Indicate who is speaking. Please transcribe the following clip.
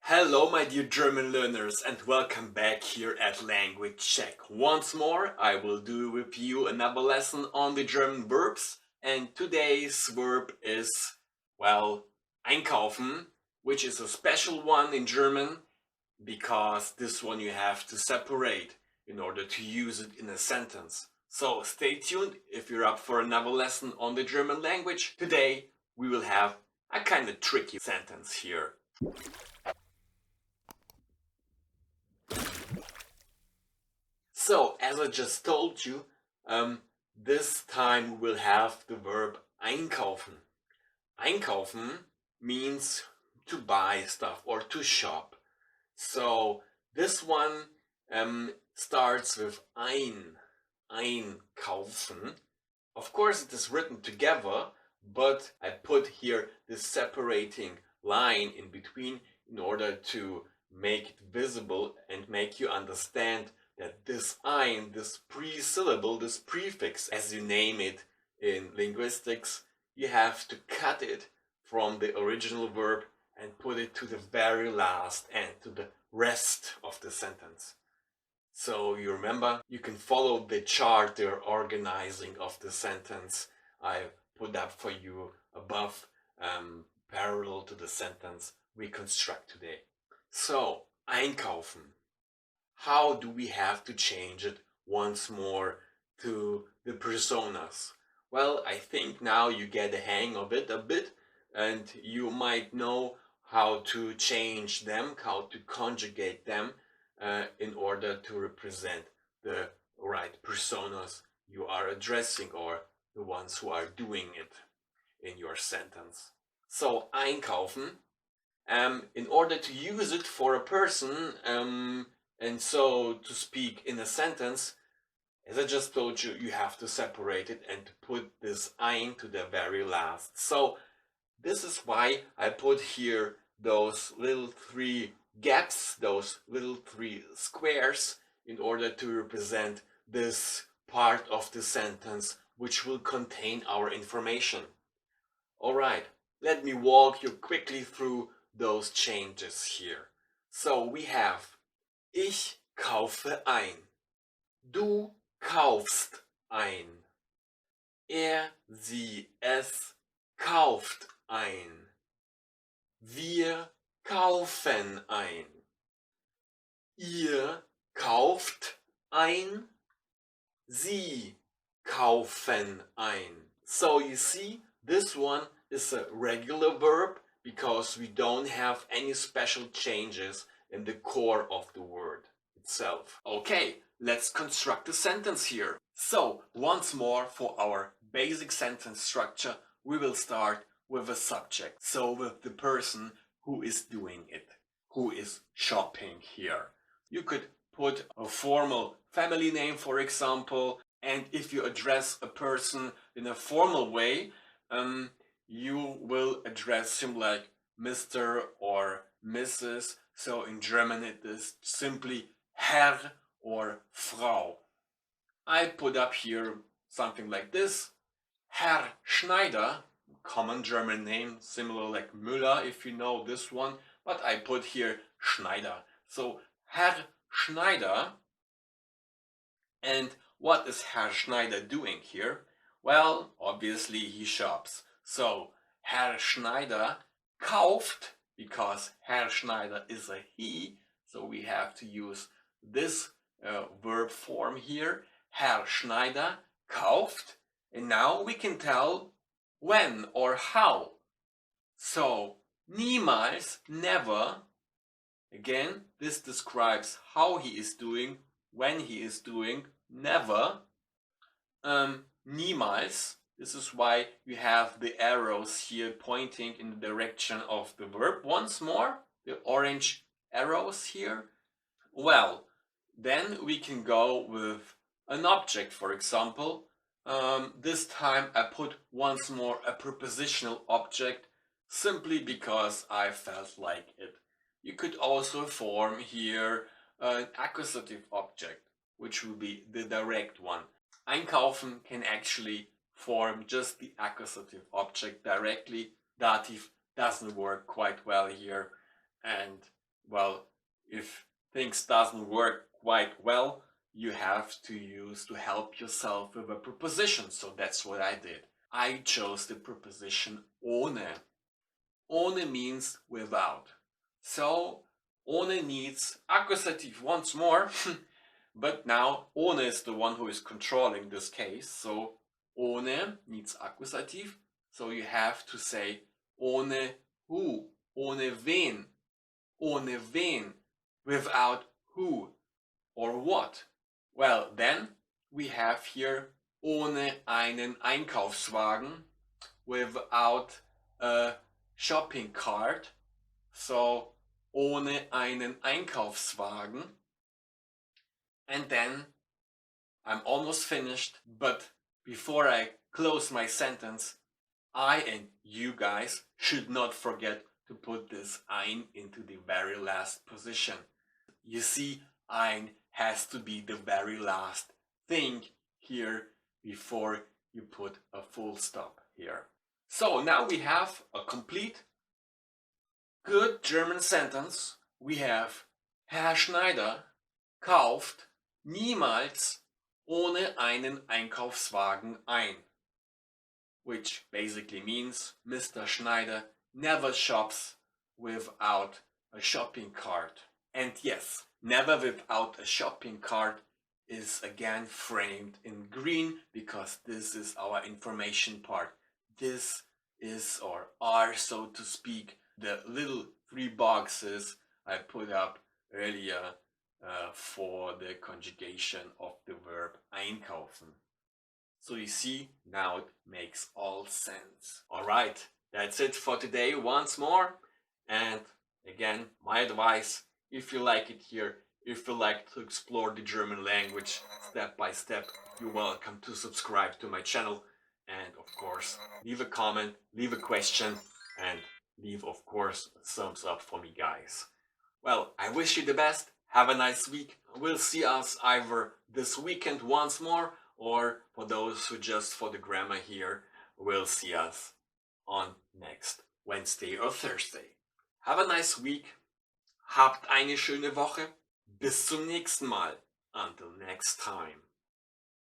Speaker 1: Hello my dear German learners and welcome back here at Language Check. Once more I will do with you another lesson on the German verbs, and today's verb is, well, einkaufen, which is a special one in German because this one you have to separate in order to use it in a sentence. So stay tuned if you're up for another lesson on the German language. Today we will have a kind of tricky sentence here. So, as I just told you, this time we'll have the verb einkaufen. Einkaufen means to buy stuff or to shop. So, this one starts with einkaufen. Of course, it is written together, but I put here this separating line in between in order to make it visible and make you understand that this ein, this presyllable, this prefix, as you name it in linguistics, you have to cut it from the original verb and put it to the very last and to the rest of the sentence. So you remember, you can follow the chart, the organizing of the sentence I put up for you above, parallel to the sentence we construct today. So, einkaufen. How do we have to change it once more to the personas? Well, I think now you get the hang of it a bit, and you might know how to change them, how to conjugate them in order to represent the right personas you are addressing or the ones who are doing it in your sentence. So, einkaufen, in order to use it for a person, and so to speak in a sentence, as I just told you, you have to separate it and put this ein to the very last. So this is why I put here those little three gaps, those little three squares, in order to represent this part of the sentence which will contain our information. Alright, let me walk you quickly through those changes here. So we have Ich kaufe ein. Du kaufst ein. Sie, es kauft ein. Wir kaufen ein. Ihr kauft ein. Sie kaufen ein. So you see, this one is a regular verb because we don't have any special changes in the core of the word itself. Okay, let's construct a sentence here. So, once more for our basic sentence structure, we will start with a subject. So, with the person who is doing it, who is shopping here. You could put a formal family name, for example, and if you address a person in a formal way, you will address him like Mr. or Mrs. So in German it is simply Herr or Frau. I put up here something like this. Herr Schneider, common German name, similar like Müller if you know this one, but I put here Schneider. So Herr Schneider. And what is Herr Schneider doing here? Well, obviously he shops. So Herr Schneider kauft, because Herr Schneider is a he, so we have to use this verb form here. Herr Schneider kauft, and now we can tell when or how. So niemals, never. Again, this describes how he is doing, when he is doing, never. Niemals. This is why you have the arrows here pointing in the direction of the verb. Once more, the orange arrows here. Well, then we can go with an object, for example. This time I put once more a prepositional object simply because I felt like it. You could also form here an accusative object, which will be the direct one. Einkaufen can actually form just the accusative object directly. Dative doesn't work quite well here, and well, if things doesn't work quite well, you have to help yourself with a preposition. So that's what I did. I chose the preposition ohne. Ohne means without. So ohne needs accusative once more, but now ohne is the one who is controlling this case. So ohne needs accusative. So you have to say ohne who, ohne wen, ohne wen, without who or what. Well, then we have here ohne einen Einkaufswagen, without a shopping cart. So ohne einen Einkaufswagen. And then I'm almost finished, but before I close my sentence, I and you guys should not forget to put this ein into the very last position. You see, ein has to be the very last thing here before you put a full stop here. So now we have a complete good German sentence. We have Herr Schneider kauft niemals ohne einen Einkaufswagen ein, which basically means Mr. Schneider never shops without a shopping cart. And yes, never without a shopping cart is again framed in green because this is our information part. This is or are, so to speak, the little 3 boxes I put up earlier for the conjugation of the verb einkaufen. So you see, now it makes all sense. Alright, that's it for today once more. And again, my advice, if you like it here, if you like to explore the German language step by step, you're welcome to subscribe to my channel. And of course, leave a comment, leave a question, and leave, of course, a thumbs up for me, guys. Well, I wish you the best. Have a nice week. We'll see us either this weekend once more, or for those who just for the grammar here, we'll see us on next Wednesday or Thursday. Have a nice week. Habt eine schöne Woche. Bis zum nächsten Mal. Until next time.